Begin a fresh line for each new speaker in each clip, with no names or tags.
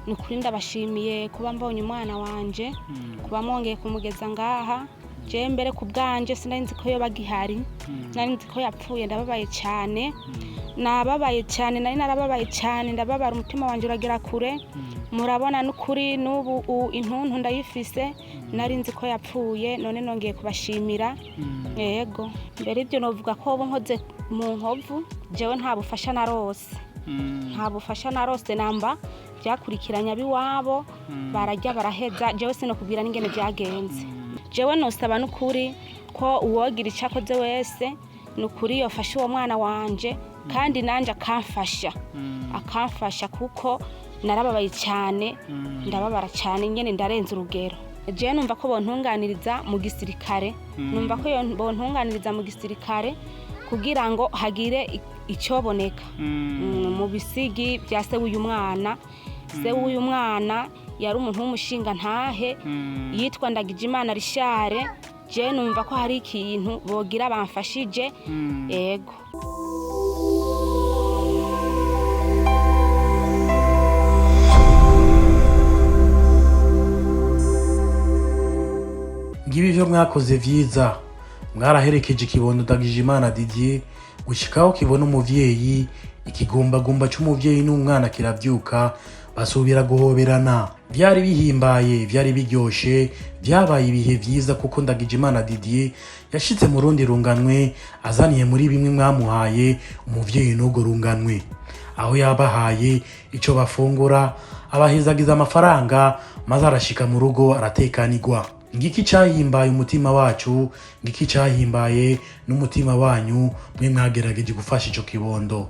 nukuri ndabashimiye kuba mbonye umwana wanje kuba mwongeye kumugeza ngaha je mbere ku bwanje sinari ko yo bagihari nari nzi ko yapfuye ndababaye cyane nababaye cyane nari narababaye cyane ndababara umutima wanje uragira kure murabona nukuri n'ubu intuntu ndayifise nari nzi ko yapfuye none nongeye kubashimira yego mbere ibyo novuga ko ubu nkoze mu nkovu jewe nta bufasha narose namba byakurikiranya biwabo barajya baraheza jewe sino kubwira n'ingene byagenze jewe nosaba nukuri ko uwogira icakoze wese nukuri yofasha uwo mwana wanje kandi nanje akamfasha kuko narababaye cyane ndababara cyane nyene ndarenza urugero jewe numva ko bontunganiriza mu gisirikare kugira ngo hagire icyoboneka mu bisigi bya se w'uyu mwana yari umuntu w'umushinga ntahe yitwa Ndagijimana Dider je numva ko hari ikintu bogira bamfashije yego
ngibi byo mwakoze vyiza mwaraherekeje ikibondo Ndagijimana Dider gushikaho kibona umuvyeyi ikigombagomba c'umuvyeyi n'umwana kiravyuka basubira guhoberana byari bihimbaye byari biryoshe byabaye ibihe vyiza kuko Ndagijimana Dider yashitse mu rundi runganwe azaniye muri bimwe mwamuhaye umuvyeyi n'ugo runganwe aho yabahaye ico bafungura abahezagiza amafaranga maze arashika mu rugo aratekanirwa ngiki cyahimbaye umutima wacu ngiki cyahimbaye n'umutima wanyu mwe mwagerageje gufasha ico kibondo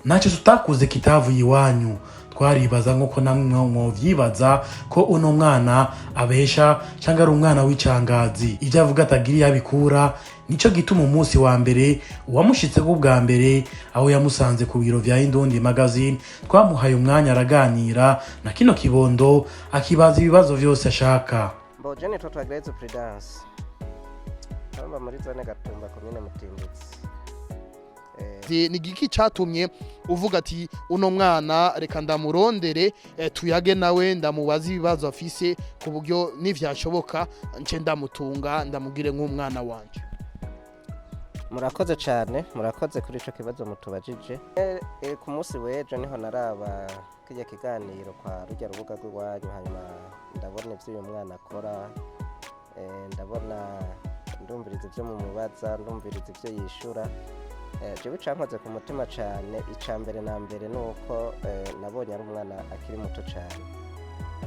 naco tutakuze kitavuye iwanyu twaribaza nk'uko namwe mwovyibaza ko uno mwana abesha cyangwa ari umwana w'icangazi ivyo avuga atagiri yabikura nico gituma umunsi wa mbere uwamushitse bwa mbere aho yamusanze ku biro vya Indundi magazine twamuhaye umwanya araganira na kino kibondo akibaza ibibazo vyose ashaka
Bojene twagereza Prudence aba muri zone Gatumba komine Mutimbitsi
ni giki cyatumye uvuga ati uno mwana reka ndamurondere tuyage nawe ndamubaza ibibazo afise ku buryo nivyashoboka nce ndamutunga ndamugire nk'umwana wanje
murakoze cyane murakoze kuri ico kibazo mutubajije ku munsi wejo niho naraba kijya kiganiro kwa rujya rubuga rw'iwanyu hanyuma ndabona ivyo uyu mwana akora ndabona ndumviriza ivyo mu mubaza ndumviriza ivyo yishura jewe cankoze ku mutima cyane icambere na mbere nuko nabonye ari umwana akiri muto cyane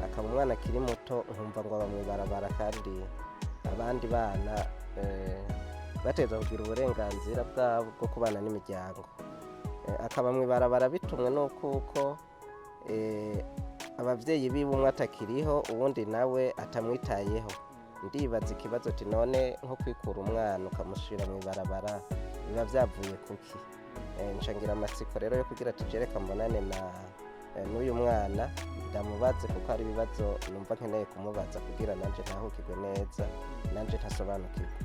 akaba umwana akiri muto nkumva ngo mw'ibarabara kandi abandi bana bateza kugira uburenganzira bwabo bwo kubana n'imiryango akaba mw'ibarabara bitumwe nuko abavyeyi biwe umwe atakiriho uwundi nawe atamwitayeho ndibaza ikibazo ati none nko kwikura umwana ukamushira mw'ibarabara biba byavuye kuki nshangira amatsiko rero yo kugira ati jereka mbonane na n'uyu mwana ndamubaze kuko ari ibibazo numva nkeneye kumubaza kugira nanje ntahukirwe neza nanje ntasobanukirwe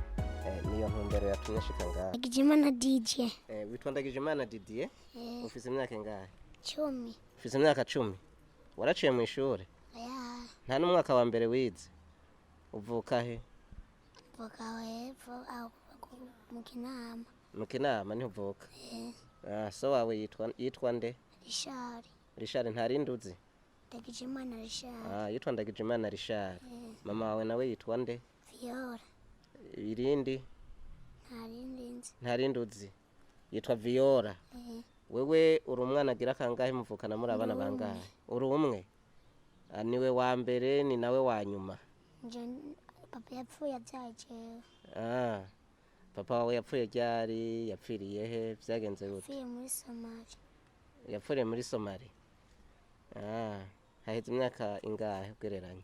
niyo ntumbero yatumye shika ngaha
Ndagijimana Dider
witwa Ndagijimana Dider ufise imyaka ingahe
10
ufise imyaka 10 waraciye mu ishuri nta n'umwaka wa mbere wize uvuka he
uvuka hepfo aho mu
kinama niho uvuka so wawe yitwa nde Richard ntarindi uzi
Ndagijimana Dider
yitwa Ndagijimana Dider mama wawe nawe yitwa nde
Viola
irindi ntarindi uzi yitwa Viola wewe uri umwana agira kangahe muvukana muri abana bangahe uri umwe niwe wa mbere ni nawe wa nyuma
papa yapfuye abyaye jewe
papa wawe yapfuye ryari yapfiriye he byagenze gute yapfuriye muri Somalia haheze imyaka ingahe ubwereranye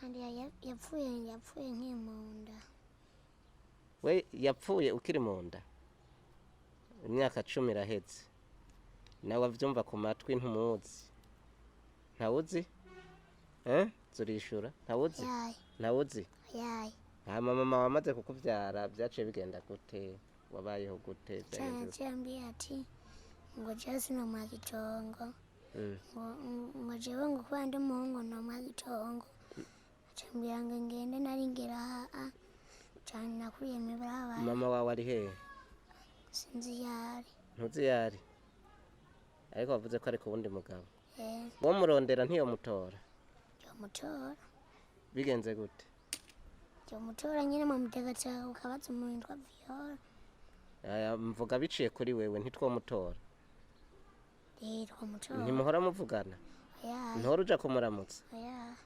kandi yapfuye nk'imunda
we yapfuye ukiri mu nda imyaka 10 iraheze nawe avyumva ku matwi ntumuzi ntawuzi zurishura ntawuzi mama wamaze kukuvyara byaciye bigenda gute wabayeho gute
cyambye ati ngo jasi no magitongo ngo jewe ngo kuba ndi umuhungu nomwa gitongo cambwira ngo ngende nari ngera cane nakuriye mw'ibarabara.
mama wawe ari hehe?
Sinzi yari.
Ntuzi yari? Ariko wavuze ko ari ku wundi mugabo.
Eh,
Wo murondera ntiyomutora.
yomutora.
Bigenze gute?
Yomutora nyene mumutegatsa ukabaza umuntu witwa Viola.
Aya mvuga biciye kuri wewe ntitwomutora.
Twomutora.
Ntimuhora muvugana?
Oya.
Ntora uja kumuramutsa?
Oya.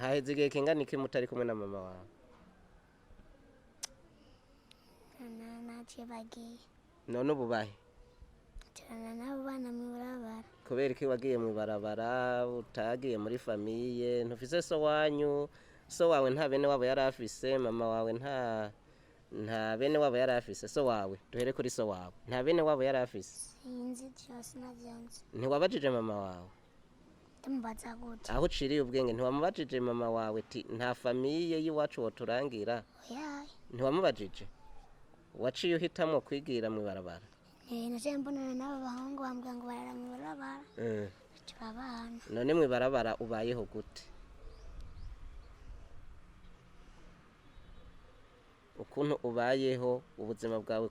Haheze igihe kingana iki mutari kumwe na mama wawe?
Naciye bagiye.
None ubu bahe?
Turana nabo bana mw'ibarabara.
Kubera iki wagiye mw'ibarabara utagiye muri famiye ntufise so wanyu? So wawe nta bene wabo yari afise, mama wawe nta bene wabo yari afise. So wawe duhere kuri so wawe nta bene wabo yari afise.
Sinzi cyose navyonze.
Ntiwabajije mama wawe?
Ndamubaza gute?
Aho uciriye ubwenge ntiwamubajije mama wawe ati nta famiye y'iwacu woturangira?
Oya.
Ntiwamubajije? Waciye uhitamwo kwigira mw'ibarabara?
Naciye mbonana n'abo bahungu bambwira ngo barara mw'ibarabara. Turabana.
None mw'ibarabara ubayeho gute? Ukuntu ubayeho ubuzima bwawe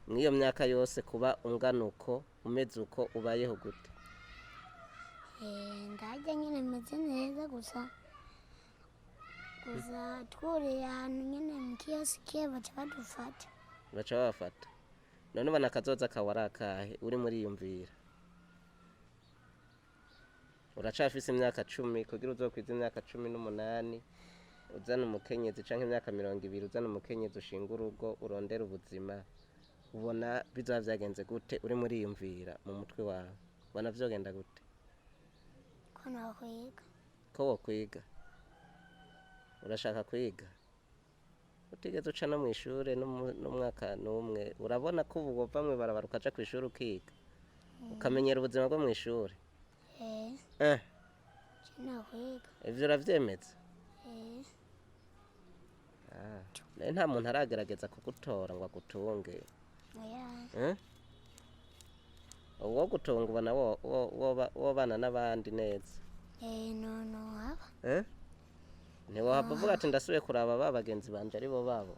mw'iyo myaka yose kuba ungana uko umeze uko ubayeho gute?
Ndarya nyene meze neza gusa twuriye ahantu nyene mu kiyosike baca badufata.
Baca babafata? None ubona akazoza kawe ari akahe uri muriyumvira? Uracafise imyaka 10 kugira uzokwiza imyaka 18 uzana umukenyezi canke imyaka 20 uzana umukenyezi ushinga urugo urondera ubuzima. Ubona bizoba vyagenze gute uri muriyumvira mu mutwe wawe? Ubona vyogenda gute?
Ko nakwiga.
Ko wokwiga? Urashaka kwiga? Utigeze uca no mw'ishure n'umwaka n'umwe urabona ko ubu wova mw'ibarabara ukaja kw'ishure ukiga ukamenyera ubuzima bwo mw'ishure?
Nakwiga.
Ivyo uravyemeza? Nta muntu aragerageza kugutora ngo agutunge?
Oya.
Uwo gutunga ubona wobana n'abandi neza?
No haba.
Ntiwahava uvuga ati ndasubiye kuraba ba bagenzi banje ari bo babo?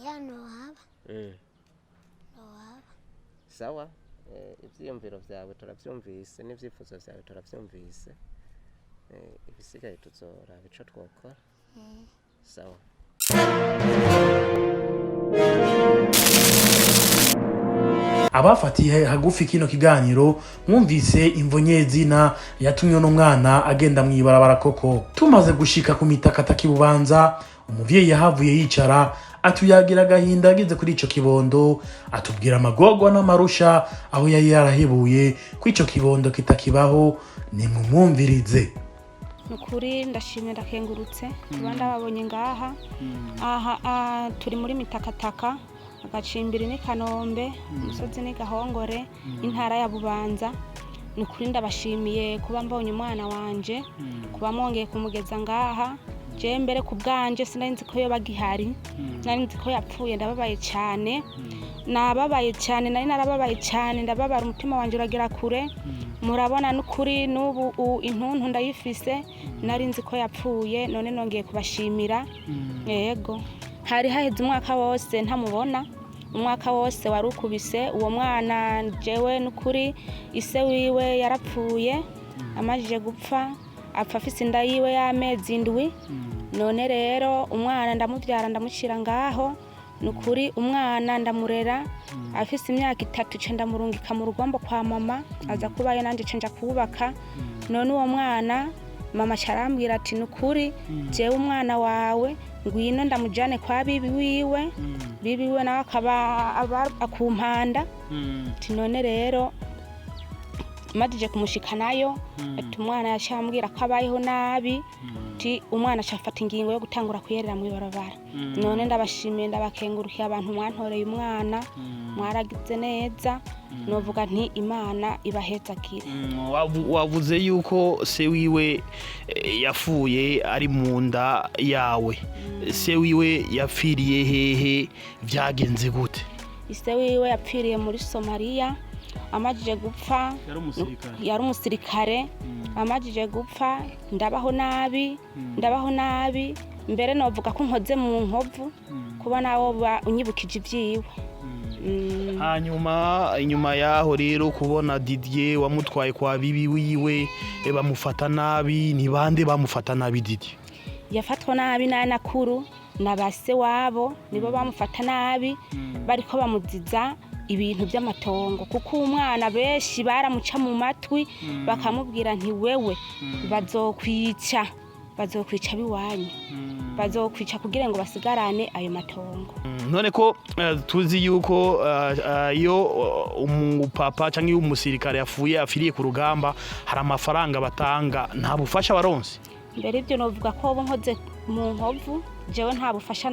Ya no haba. No haba.
Sawa, ivyiyumviro vyawe turavyumvise n'ivyifuzo vyawe turavyumvise. Ibisigaye tuzoraba ico twokora. Sawa.
Abafatiye hagufi kino kiganiro mwumvise imvonyezina yatumye uno mwana agenda mw'ibarabara koko. Tumaze gushika ku mitakataki Bubanza, umuvyeyi yahavuye yicara atuyagira agahinda ageze kuri ico kibondo, atubwira amagorwa n'amarusha aho yari yarahebuye ko ico kibondo kitakibaho. Nimumwumvirize.
Nukuri ndashimye ndakengurutse kuba ndababonye ngaha. Aha turi muri mitakataka, agacimbiri ni Kanombe, umusozi ni Gahongore, intara ya Bubanza. Nukuri ndabashimiye kuba mbonye umwana wanje, kuba mwongeye kumugeza ngaha. Je mbere ku bwanje sinari nzi ko yoba gihari, nari nzi ko yapfuye. Ndababaye cyane, nababaye cyane, nari narababaye cyane, ndababara umutima wanje uragira kure. Murabona nukuri n'ubu intuntu ndayifise, nari nzi ko yapfuye, none nongeye kubashimira. Yego, hari haheze umwaka wose ntamubona, umwaka wose warukubise. Uwo mwana jewe nukuri ise wiwe yarapfuye, amajije gupfa, apfa afise inda yiwe y'amezi 7. None rero umwana ndamuvyara ndamushira ngaho. Nukuri umwana ndamurera, afise imyaka 3 cenda murungika mu rugamba kwa mama, aza kubayo nanje cenja kubaka. None uwo mwana mama charambwira ati nukuri jewe umwana wawe ngwino ndamujane kwa bibi wiwe. Bibi wiwe nawe akaba akumpanda. Ati none rero madije kumushikanayo, ati umwana yashambwira ko abayeho nabi, ati umwana cyafata ingingo yo gutangura kuyerera mw'ibarabara. None ndabashimiye ndabakengurukiye abantu mwantoreye umwana, mwaragize neza. Novuga nti Imana ibahezagire.
Wavuze yuko se wiwe yafuye ari mu nda yawe. Se wiwe yapfiriye hehe, vyagenze gute?
Ise wiwe yapfiriye muri Somalia, amajije gupfa yari umusirikare amajije gupfa ndabaho nabi mbere novuga ko nkoze mu nkovu kuba nawe unyibukije ibyiwe.
hanyuma inyuma yaho rero kubona Didier wamutwaye kwa bibi wiwe bamufata nabi, ni bande bamufata nabi Didier?
Yafatwa nabi nakuru na base wabo nibo bamufata nabi bariko bamuziza ibintu by'amatongo kuko umwana benshi baramuca mu matwi bakamubwira nti wewe bazokwica biwanyu bazokwica kugira ngo basigarane ayo matongo.
None ko tuzi yuko iyo umupapa cyangwa iyo umusirikare yapfiriye ku rugamba hari amafaranga batanga, nta bufasha baronse?
Mbere ibyo novuga ko bo nkoze mu nkovu jewe nta bufasha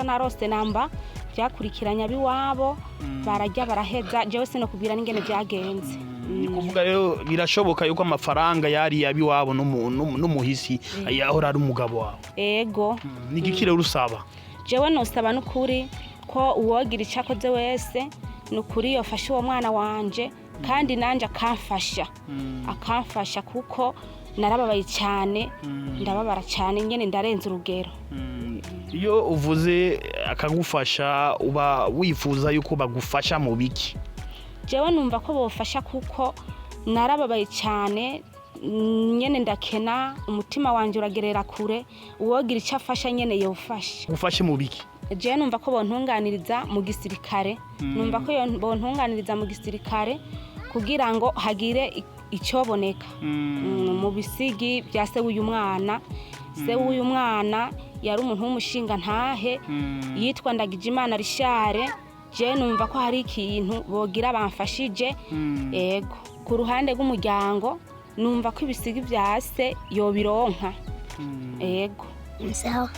narose namba byakurikiranya biwabo barajya baraheza jewe sino kubwira n'ingene byagenze.
Ni kuvuga rero birashoboka yuko amafaranga yari yabiwabo n'umuhisi yahora ari umugabo wawe?
Ego.
Ni gikire urusaba?
Jewe nosaba n'ukuri ko uwogira icakoze wese n'ukuri yofasha uwo mwana wanje kandi nanje akamfasha kuko narababaye cyane ndababara cyane nyene ndarenze urugero.
Iyo uvuze akagufasha uba wifuza yuko bagufasha mu biki?
Jewe numva ko bofasha kuko narababaye cyane nyene ndakena umutima wanje uragerera kure uwogira icyo afasha nyene yofasha.
Ufashe mu biki?
Jewe numva ko bontunganiriza mu gisirikare kugira ngo hagire icyoboneka mu bisigi bya se w'uyu mwana. Se w'uyu mwana yari umuntu w'umushinga ntahe yitwa Ndagijimana Dider. Je numva ko hari ikintu bogira bamfashije. Ego ku ruhande rw'umuryango numva ko ibisigi bya se yobironka. Ego.
Sawa.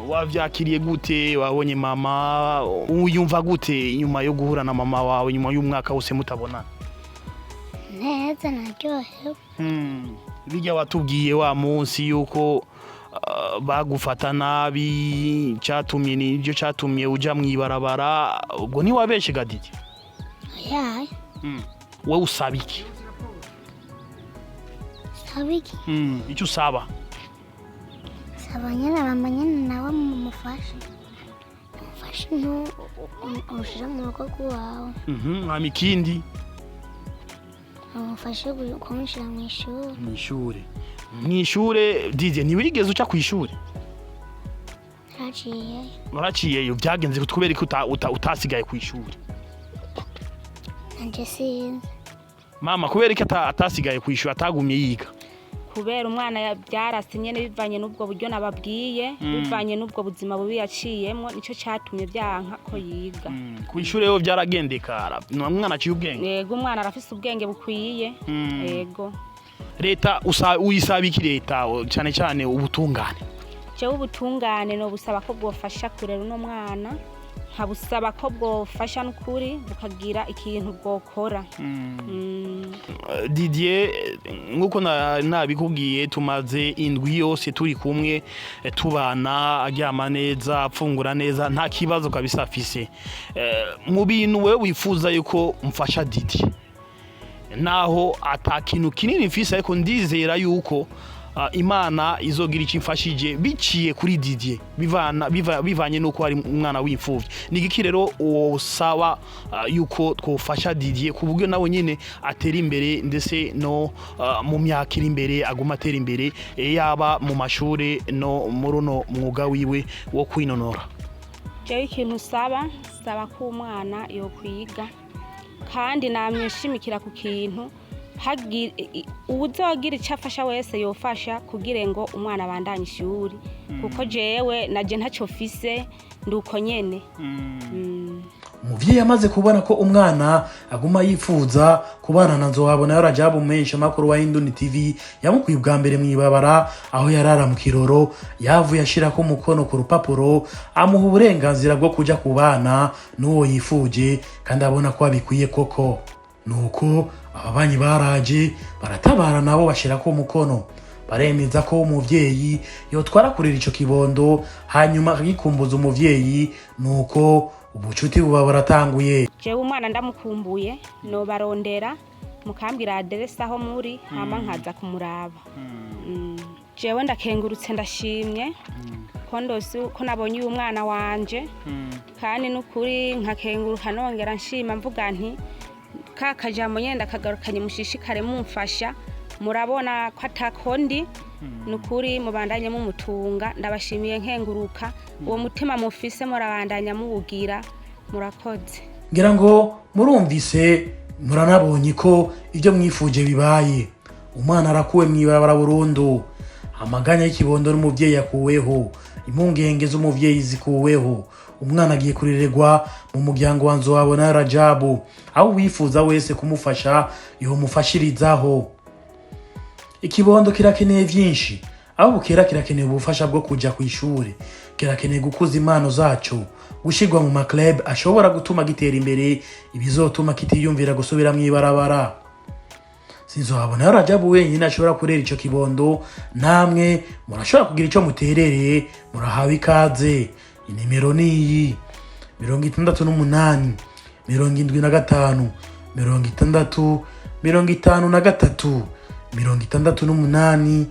Wavyakiriye gute? Wabonye mama uyumva gute nyuma yo guhura na mama wawe nyuma y'umwaka wose mutabonana?
Neza naryohewe.
Bijya watubwiye wa munsi yuko bagufata nabi cyatumye nibyo cyatumye uja mw'ibarabara, ubwo ni wabeshe Didier?
Yaye.
Wowe usaba iki?
Sabiki.
Icyo usaba?
Sabanyana bamanyana nawe mumufashe. Mufashe no ushira mu rugo rwawe.
Amikindi
amufashe kumushira mu ishuri.
Mw'ishure Didier ntiwigeze uca ku ishuri?
Naraciyeyo.
Byagenze kutubera ko utasigaye ku ishuri?
Nanje sinzi.
Mama kubera ko atasigaye ku ishuri atagumye yiga?
Kubera umwana byarase nyene bivanye n'ubwo buryo nababwiye bivanye n'ubwo buzima bubi yaciyemo nico cyatumye byanka ko yiga.
Ku ishuri yo byaragendekara umwana aciye ubwenge?
Yego umwana arafise ubwenge bukwiye. Yego.
Leta uyisaba iki leta cyane cyane ubutungane?
Jewe ubutungane no busaba ko bwofasha kurera uno mwana, nkabusaba ko bwofasha n'ukuri bukagira ikintu bwokora.
Didier nkuko nabikubwiye tumaze indwi yose turi kumwe tubana, aryama neza apfungura neza nta kibazo kabisa afise. Mu bintu wewe wifuza yuko mfasha Didier naho atakintu kinini mfise ariko ndizera yuko Imana izogira icyo imfashije biciye kuri Didier bivanye nuko ari umwana w'imfuvyi. Nigiki rero usaba yuko twofasha Didier ku buryo nawe nyene atera imbere ndetse no mu myaka iri imbere aguma atera imbere yaba mu mashure no muruno mwuga wiwe wo kwinonora?
Jewe ikintu saba ko umwana yo kwiga kandi namwishimikira ku kintu uzogira icyo afasha wese yofasha kugira ngo umwana abandanye ishuri kuko jewe naje ntacyo fise nduko nyene.
Umuvyeyi amaze kubona ko umwana aguma yifuza kubana na Nzohabona yarajabu menshi makuru wa Induni TV yamukwiye bwa mbere mw'ibarabara aho yarara mu kiroro yavuye ashira ko mukono ku rupapuro amuha uburenganzira bwo kuja kubana n'uwo yifuje kandi abona ko abikwiye koko. Nuko ababanyi baraje baratabara nabo bashira ko mukono baremeza ko umuvyeyi yotwara kurira ico kibondo hanyuma akikumbuza umuvyeyi nuko ubucuti buba buratanguye.
jewe umwana ndamukumbuye nobarondera mukambwira aderesi aho muri hama nkaza kumuraba. Jewe ndakengurutse ndashimye ko ndose ko nabonye uyu mwana wanje kandi n'ukuri nkakenguruka nongera nshima mvuga nti ka kajambo nyenda kagarukanye mushishikare mumfasha murabona ko atakondi n'ukuri mubandanye mumutunga ndabashimiye nkenguruka uwo mutima mufise murabandanya mubugira murakoze.
Ngira ngo murumvise muranabonye ko ibyo mwifuje bibaye. Umwana arakuwe mw'ibarabara burundu, amaganya y'ikibondo n'umuvyeyi yakuweho, impungenge z'umuvyeyi zikuweho. Umwana agiye kurirerwa mu muryango wa Nzowabona Rajabu, aho wifuza wese kumufasha yomufashirizaho. Ikibondo kirakeneye vyinshi, aho bukera kirakeneye ubufasha bwo kuja kw'ishure, kirakeneye gukuza impano zaco, gushirwa mu maclub ashobora gutuma gitera imbere, ibizotuma kitiyumvira gusubira mw'ibarabara. Sinzobona Rajabu wenyine ashobora kurera ico kibondo, namwe murashobora kugira ico muterereye, murahawe ikaze. Inimero niyi 68 75 60 53 68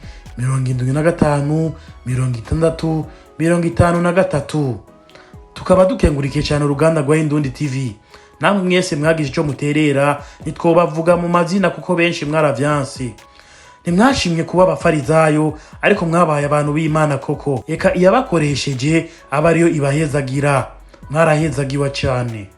75 60 53. Tukaba dukengurikiye cyane uruganda rwa Indundi TV. Namwe mwese mwagize ico muterera nitwobavuga mu mazina kuko benshi mwaravyansi. Ntimwashimye kuba abafarizayo ariko mwabaye abantu b'Imana koko. Eka iyabakoresheje aba ariyo ibahezagira. Mwarahezagiwa cyane.